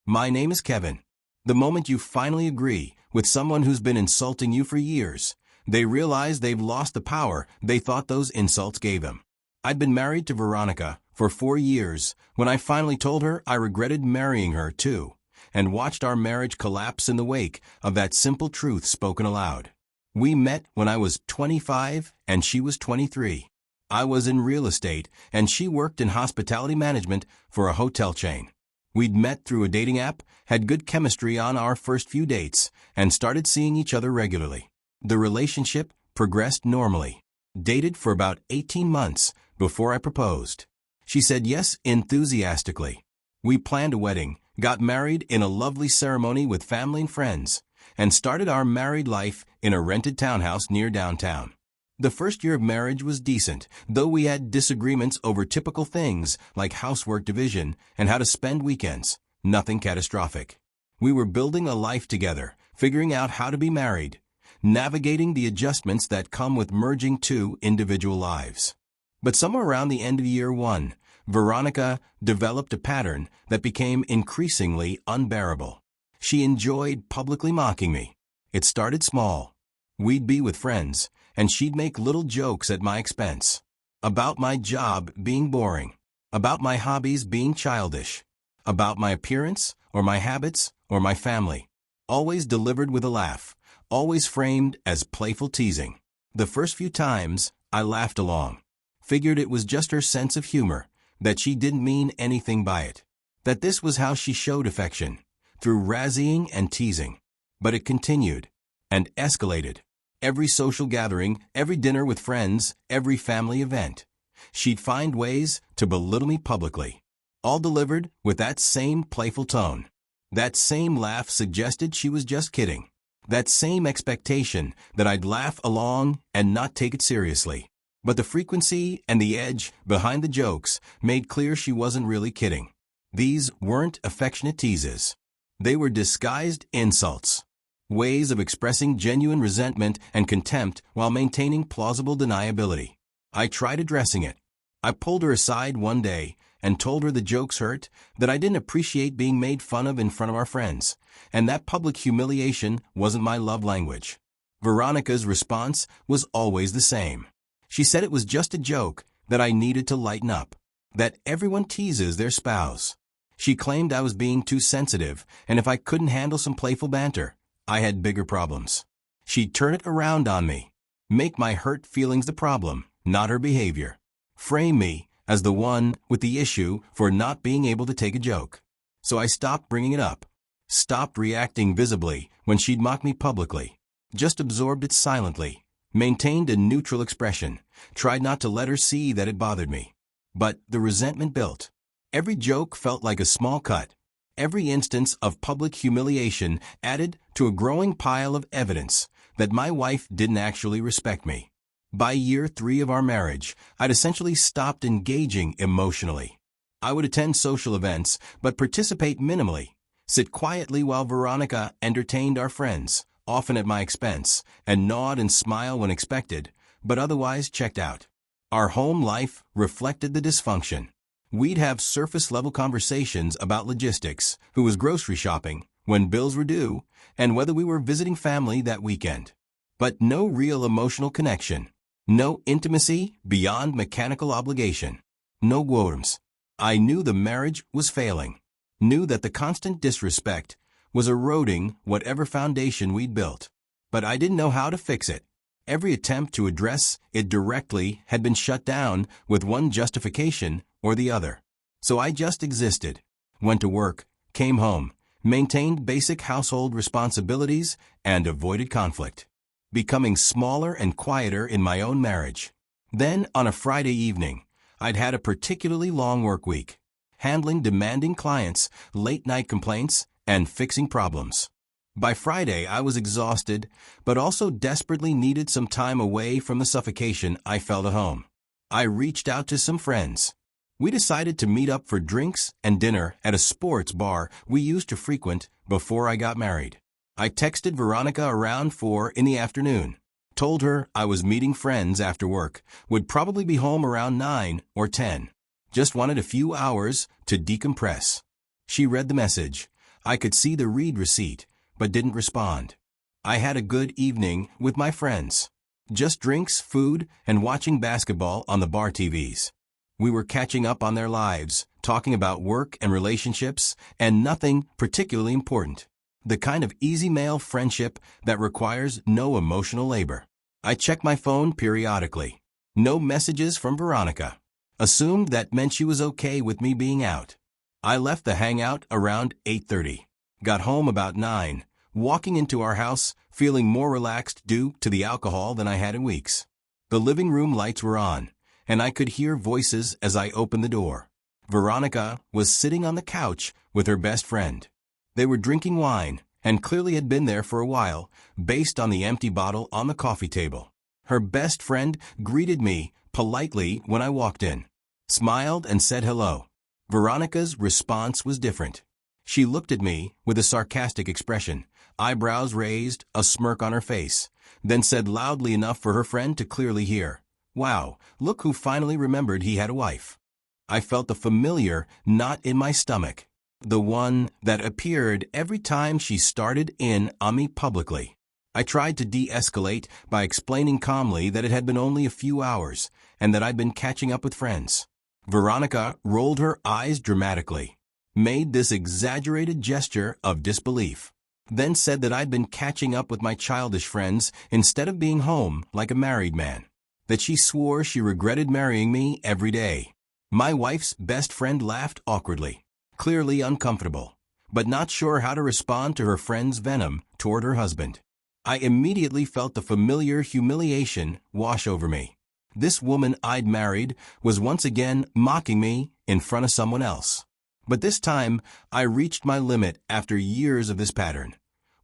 My name is Kevin. The moment you finally agree with someone who's been insulting you for years, they realize they've lost the power they thought those insults gave them. I'd been married to Veronica for 4 years when I finally told her I regretted marrying her too, and watched our marriage collapse in the wake of that simple truth spoken aloud. We met when I was 25 and she was 23. I was in real estate and she worked in hospitality management for a hotel chain. We'd met through a dating app, had good chemistry on our first few dates, and started seeing each other regularly. The relationship progressed normally. Dated for about 18 months before I proposed. She said yes enthusiastically. We planned a wedding, got married in a lovely ceremony with family and friends, and started our married life in a rented townhouse near downtown. The first year of marriage was decent, though we had disagreements over typical things like housework division and how to spend weekends. Nothing catastrophic. We were building a life together, figuring out how to be married, navigating the adjustments that come with merging two individual lives. But somewhere around the end of year 1, Veronica developed a pattern that became increasingly unbearable. She enjoyed publicly mocking me. It started small. We'd be with friends, and she'd make little jokes at my expense. About my job being boring. About my hobbies being childish. About my appearance, or my habits, or my family. Always delivered with a laugh. Always framed as playful teasing. The first few times, I laughed along. Figured it was just her sense of humor, that she didn't mean anything by it. That this was how she showed affection, through razzying and teasing. But it continued, and escalated. Every social gathering, every dinner with friends, every family event. She'd find ways to belittle me publicly. All delivered with that same playful tone. That same laugh suggested she was just kidding. That same expectation that I'd laugh along and not take it seriously. But the frequency and the edge behind the jokes made clear she wasn't really kidding. These weren't affectionate teases. They were disguised insults. Ways of expressing genuine resentment and contempt while maintaining plausible deniability. I tried addressing it. I pulled her aside one day and told her the jokes hurt, that I didn't appreciate being made fun of in front of our friends, and that public humiliation wasn't my love language. Veronica's response was always the same. She said it was just a joke, that I needed to lighten up, that everyone teases their spouse. She claimed I was being too sensitive, and if I couldn't handle some playful banter, I had bigger problems. She'd turn it around on me, make my hurt feelings the problem, not her behavior. Frame me as the one with the issue for not being able to take a joke. So I stopped bringing it up. Stopped reacting visibly when she'd mock me publicly. Just absorbed it silently. Maintained a neutral expression. Tried not to let her see that it bothered me. But the resentment built. Every joke felt like a small cut. Every instance of public humiliation added to a growing pile of evidence that my wife didn't actually respect me. By year 3 of our marriage, I'd essentially stopped engaging emotionally. I would attend social events, but participate minimally, sit quietly while Veronica entertained our friends, often at my expense, and nod and smile when expected, but otherwise checked out. Our home life reflected the dysfunction. We'd have surface-level conversations about logistics, who was grocery shopping, when bills were due, and whether we were visiting family that weekend. But no real emotional connection. No intimacy beyond mechanical obligation. No quotums. I knew the marriage was failing. Knew that the constant disrespect was eroding whatever foundation we'd built. But I didn't know how to fix it. Every attempt to address it directly had been shut down with one justification or the other. So I just existed. Went to work, came home, maintained basic household responsibilities, and avoided conflict. Becoming smaller and quieter in my own marriage. Then, on a Friday evening, I'd had a particularly long work week, handling demanding clients, late-night complaints, and fixing problems. By Friday, I was exhausted, but also desperately needed some time away from the suffocation I felt at home. I reached out to some friends. We decided to meet up for drinks and dinner at a sports bar we used to frequent before I got married. I texted Veronica around 4 in the afternoon. Told her I was meeting friends after work, would probably be home around 9 or 10. Just wanted a few hours to decompress. She read the message. I could see the read receipt, but didn't respond. I had a good evening with my friends. Just drinks, food, and watching basketball on the bar TVs. We were catching up on their lives, talking about work and relationships, and nothing particularly important. The kind of easy male friendship that requires no emotional labor. I checked my phone periodically. No messages from Veronica. Assumed that meant she was okay with me being out. I left the hangout around 8:30. Got home about 9, walking into our house feeling more relaxed due to the alcohol than I had in weeks. The living room lights were on, and I could hear voices as I opened the door. Veronica was sitting on the couch with her best friend. They were drinking wine, and clearly had been there for a while, based on the empty bottle on the coffee table. Her best friend greeted me politely when I walked in, smiled and said hello. Veronica's response was different. She looked at me with a sarcastic expression, eyebrows raised, a smirk on her face, then said loudly enough for her friend to clearly hear, "Wow, look who finally remembered he had a wife." I felt the familiar knot in my stomach, the one that appeared every time she started in on me publicly. I tried to de-escalate by explaining calmly that it had been only a few hours and that I'd been catching up with friends. Veronica rolled her eyes dramatically, made this exaggerated gesture of disbelief, then said that I'd been catching up with my childish friends instead of being home like a married man, that she swore she regretted marrying me every day. My wife's best friend laughed awkwardly, clearly uncomfortable, but not sure how to respond to her friend's venom toward her husband. I immediately felt the familiar humiliation wash over me. This woman I'd married was once again mocking me in front of someone else. But this time, I reached my limit after years of this pattern,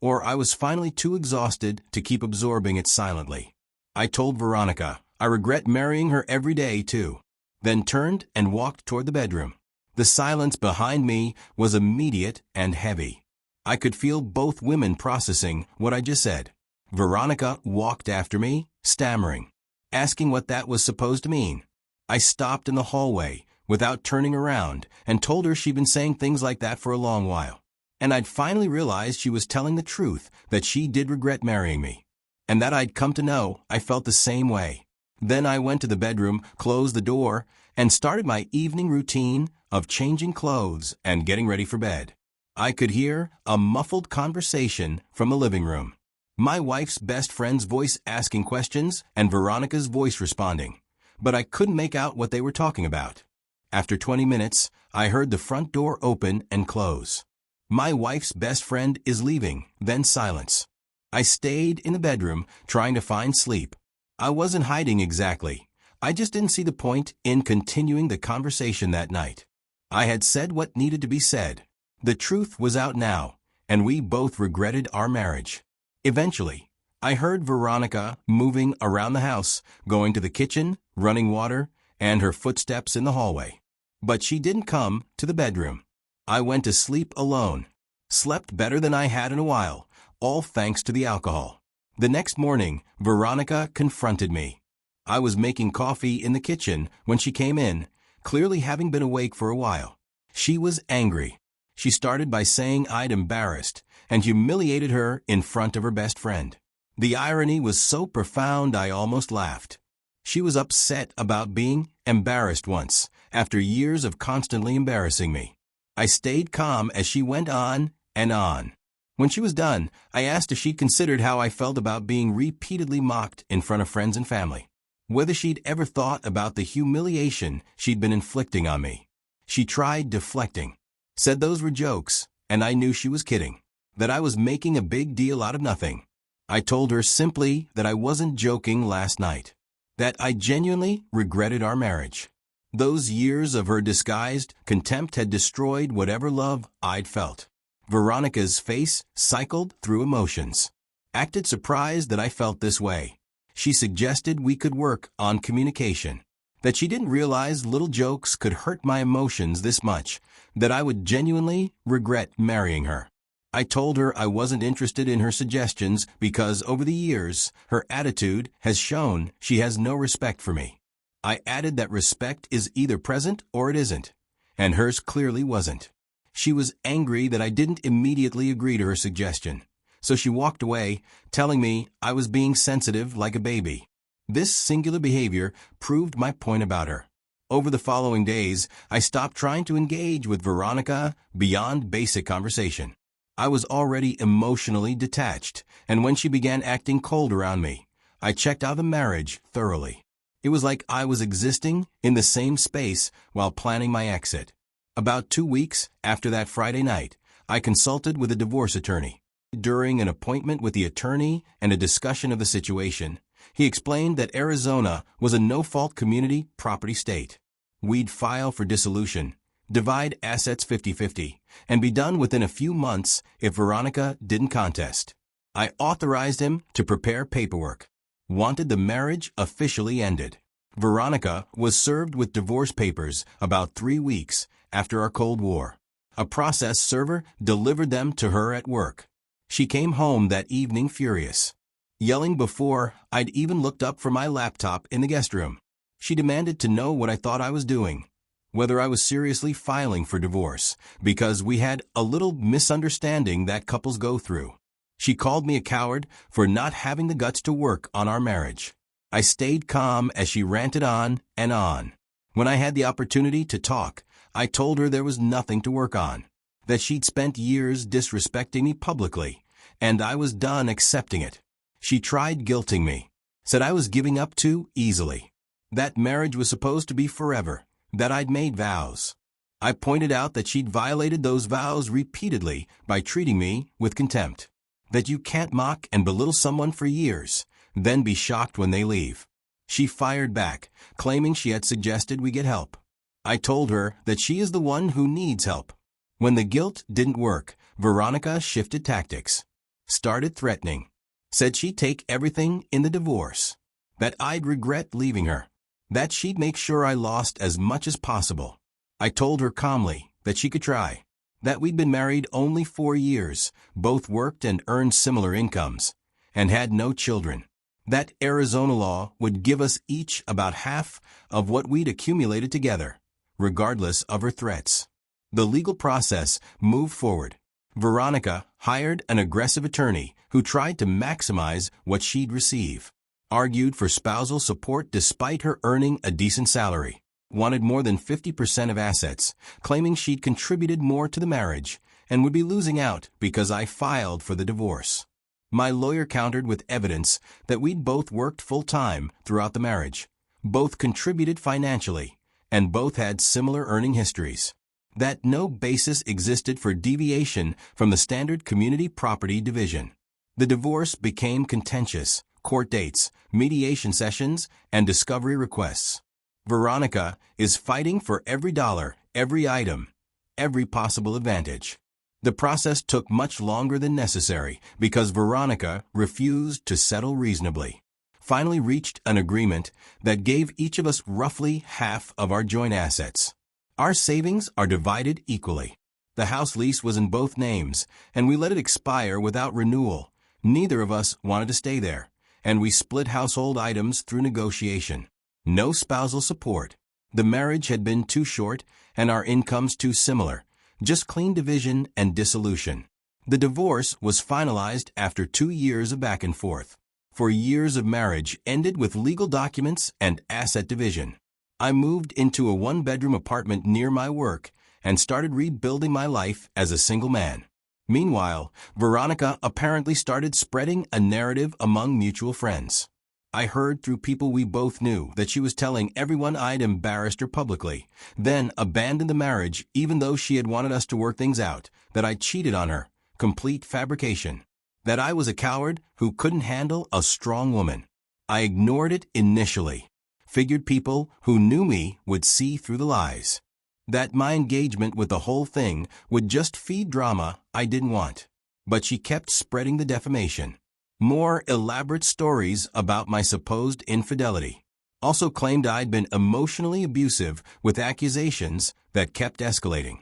or I was finally too exhausted to keep absorbing it silently. I told Veronica I regret marrying her every day too, then turned and walked toward the bedroom. The silence behind me was immediate and heavy. I could feel both women processing what I just said. Veronica walked after me, stammering, asking what that was supposed to mean. I stopped in the hallway without turning around and told her she'd been saying things like that for a long while. And I'd finally realized she was telling the truth, that she did regret marrying me. And that I'd come to know I felt the same way. Then I went to the bedroom, closed the door, and started my evening routine of changing clothes and getting ready for bed. I could hear a muffled conversation from the living room. My wife's best friend's voice asking questions and Veronica's voice responding, but I couldn't make out what they were talking about. After 20 minutes, I heard the front door open and close. My wife's best friend is leaving, then silence. I stayed in the bedroom, trying to find sleep. I wasn't hiding exactly. I just didn't see the point in continuing the conversation that night. I had said what needed to be said. The truth was out now, and we both regretted our marriage. Eventually, I heard Veronica moving around the house, going to the kitchen, running water, and her footsteps in the hallway. But she didn't come to the bedroom. I went to sleep alone. Slept better than I had in a while, all thanks to the alcohol. The next morning, Veronica confronted me. I was making coffee in the kitchen when she came in, clearly having been awake for a while. She was angry. She started by saying I'd embarrassed and humiliated her in front of her best friend. The irony was so profound I almost laughed. She was upset about being embarrassed once, after years of constantly embarrassing me. I stayed calm as she went on and on. When she was done, I asked if she'd considered how I felt about being repeatedly mocked in front of friends and family, whether she'd ever thought about the humiliation she'd been inflicting on me. She tried deflecting, said those were jokes, and I knew she was kidding, that I was making a big deal out of nothing. I told her simply that I wasn't joking last night, that I genuinely regretted our marriage. Those years of her disguised contempt had destroyed whatever love I'd felt. Veronica's face cycled through emotions. Acted surprised that I felt this way. She suggested we could work on communication, that she didn't realize little jokes could hurt my emotions this much, that I would genuinely regret marrying her. I told her I wasn't interested in her suggestions because over the years, her attitude has shown she has no respect for me. I added that respect is either present or it isn't, and hers clearly wasn't. She was angry that I didn't immediately agree to her suggestion, so she walked away, telling me I was being sensitive like a baby. This singular behavior proved my point about her. Over the following days, I stopped trying to engage with Veronica beyond basic conversation. I was already emotionally detached, and when she began acting cold around me, I checked out the marriage thoroughly. It was like I was existing in the same space while planning my exit. About 2 weeks after that Friday night, I consulted with a divorce attorney. During an appointment with the attorney and a discussion of the situation, he explained that Arizona was a no-fault community property state. We'd file for dissolution, divide assets 50-50, and be done within a few months if Veronica didn't contest. I authorized him to prepare paperwork. Wanted the marriage officially ended. Veronica was served with divorce papers about 3 weeks after our Cold War. A process server delivered them to her at work. She came home that evening furious, yelling before I'd even looked up for my laptop in the guest room. She demanded to know what I thought I was doing, whether I was seriously filing for divorce, because we had a little misunderstanding that couples go through. She called me a coward for not having the guts to work on our marriage. I stayed calm as she ranted on and on. When I had the opportunity to talk, I told her there was nothing to work on, that she'd spent years disrespecting me publicly, and I was done accepting it. She tried guilting me, said I was giving up too easily, that marriage was supposed to be forever, that I'd made vows. I pointed out that she'd violated those vows repeatedly by treating me with contempt, that you can't mock and belittle someone for years, then be shocked when they leave. She fired back, claiming she had suggested we get help. I told her that she is the one who needs help. When the guilt didn't work, Veronica shifted tactics, started threatening, said she'd take everything in the divorce, that I'd regret leaving her, that she'd make sure I lost as much as possible. I told her calmly that she could try, that we'd been married only 4 years, both worked and earned similar incomes, and had no children, that Arizona law would give us each about half of what we'd accumulated together, regardless of her threats. The legal process moved forward. Veronica hired an aggressive attorney who tried to maximize what she'd receive, argued for spousal support despite her earning a decent salary, wanted more than 50% of assets, claiming she'd contributed more to the marriage and would be losing out because I filed for the divorce. My lawyer countered with evidence that we'd both worked full-time throughout the marriage, both contributed financially, and both had similar earning histories, that no basis existed for deviation from the standard community property division. The divorce became contentious, court dates, mediation sessions, and discovery requests. Veronica is fighting for every dollar, every item, every possible advantage. The process took much longer than necessary because Veronica refused to settle reasonably. Finally reached an agreement that gave each of us roughly half of our joint assets. Our savings are divided equally. The house lease was in both names, and we let it expire without renewal. Neither of us wanted to stay there, and we split household items through negotiation. No spousal support. The marriage had been too short, and our incomes too similar. Just clean division and dissolution. The divorce was finalized after 2 years of back and forth. 4 years of marriage ended with legal documents and asset division. I moved into a 1-bedroom apartment near my work and started rebuilding my life as a single man. Meanwhile, Veronica apparently started spreading a narrative among mutual friends. I heard through people we both knew that she was telling everyone I'd embarrassed her publicly, then abandoned the marriage even though she had wanted us to work things out, that I cheated on her, complete fabrication, that I was a coward who couldn't handle a strong woman. I ignored it initially, figured people who knew me would see through the lies, that my engagement with the whole thing would just feed drama I didn't want. But she kept spreading the defamation. More elaborate stories about my supposed infidelity. Also claimed I'd been emotionally abusive with accusations that kept escalating.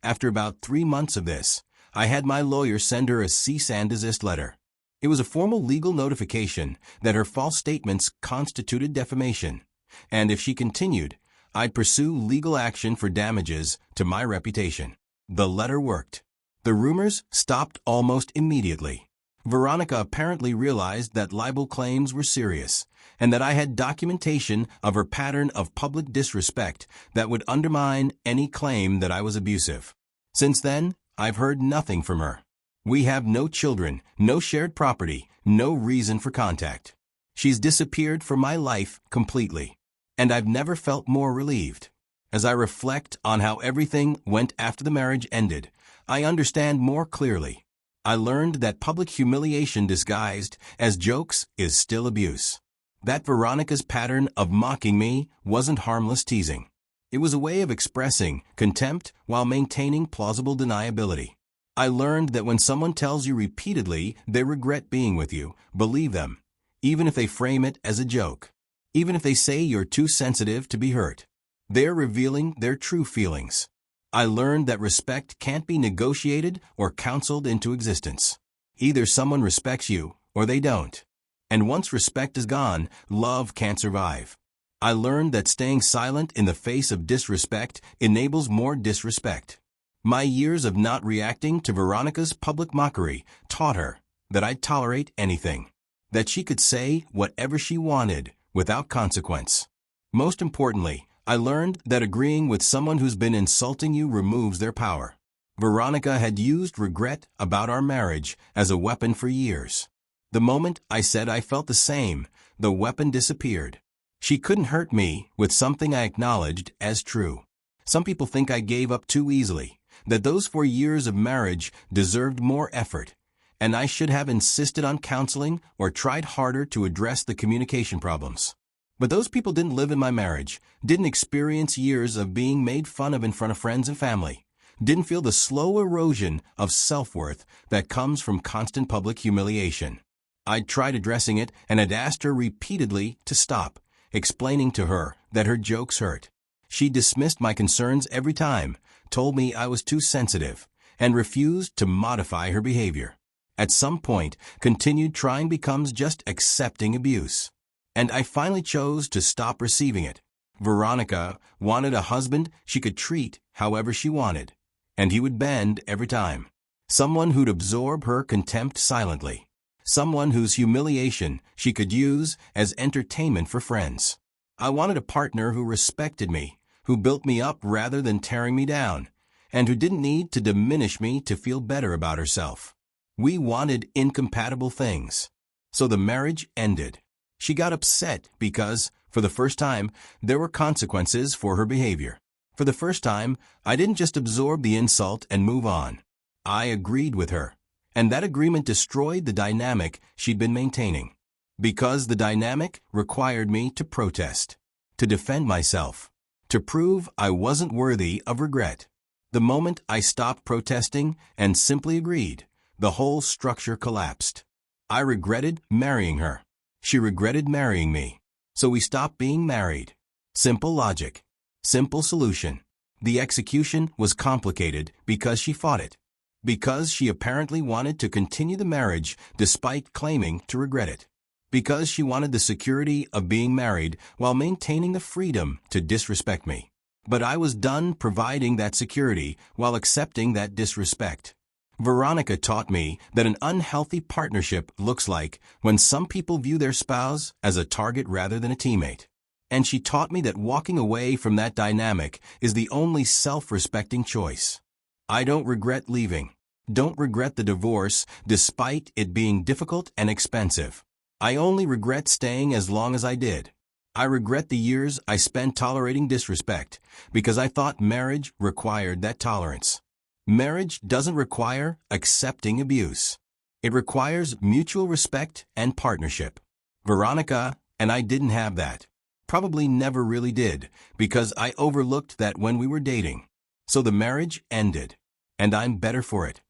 After about 3 months of this, I had my lawyer send her a cease and desist letter. It was a formal legal notification that her false statements constituted defamation, and if she continued, I'd pursue legal action for damages to my reputation. The letter worked. The rumors stopped almost immediately. Veronica apparently realized that libel claims were serious, and that I had documentation of her pattern of public disrespect that would undermine any claim that I was abusive. Since then, I've heard nothing from her. We have no children, no shared property, no reason for contact. She's disappeared from my life completely, and I've never felt more relieved. As I reflect on how everything went after the marriage ended, I understand more clearly. I learned that public humiliation disguised as jokes is still abuse. That Veronica's pattern of mocking me wasn't harmless teasing. It was a way of expressing contempt while maintaining plausible deniability. I learned that when someone tells you repeatedly they regret being with you, believe them, even if they frame it as a joke. Even if they say you're too sensitive to be hurt. They're revealing their true feelings. I learned that respect can't be negotiated or counseled into existence. Either someone respects you or they don't. And once respect is gone, love can't survive. I learned that staying silent in the face of disrespect enables more disrespect. My years of not reacting to Veronica's public mockery taught her that I'd tolerate anything. That she could say whatever she wanted without consequence. Most importantly, I learned that agreeing with someone who's been insulting you removes their power. Veronica had used regret about our marriage as a weapon for years. The moment I said I felt the same, the weapon disappeared. She couldn't hurt me with something I acknowledged as true. Some people think I gave up too easily, that those 4 years of marriage deserved more effort, and I should have insisted on counseling or tried harder to address the communication problems. But those people didn't live in my marriage, didn't experience years of being made fun of in front of friends and family, didn't feel the slow erosion of self-worth that comes from constant public humiliation. I'd tried addressing it and had asked her repeatedly to stop, explaining to her that her jokes hurt. She dismissed my concerns every time, told me I was too sensitive, and refused to modify her behavior. At some point, continued trying becomes just accepting abuse. And I finally chose to stop receiving it. Veronica wanted a husband she could treat however she wanted, and he would bend every time. Someone who'd absorb her contempt silently. Someone whose humiliation she could use as entertainment for friends. I wanted a partner who respected me, who built me up rather than tearing me down, and who didn't need to diminish me to feel better about herself. We wanted incompatible things. So the marriage ended. She got upset because, for the first time, there were consequences for her behavior. For the first time, I didn't just absorb the insult and move on. I agreed with her, and that agreement destroyed the dynamic she'd been maintaining. Because the dynamic required me to protest, to defend myself, to prove I wasn't worthy of regret. The moment I stopped protesting and simply agreed, the whole structure collapsed. I regretted marrying her. She regretted marrying me. So we stopped being married. Simple logic. Simple solution. The execution was complicated because she fought it. Because she apparently wanted to continue the marriage despite claiming to regret it. Because she wanted the security of being married while maintaining the freedom to disrespect me. But I was done providing that security while accepting that disrespect. Veronica taught me that an unhealthy partnership looks like when some people view their spouse as a target rather than a teammate. And she taught me that walking away from that dynamic is the only self-respecting choice. I don't regret leaving. Don't regret the divorce despite it being difficult and expensive. I only regret staying as long as I did. I regret the years I spent tolerating disrespect because I thought marriage required that tolerance. Marriage doesn't require accepting abuse. It requires mutual respect and partnership. Veronica and I didn't have that. Probably never really did, because I overlooked that when we were dating. So the marriage ended, and I'm better for it.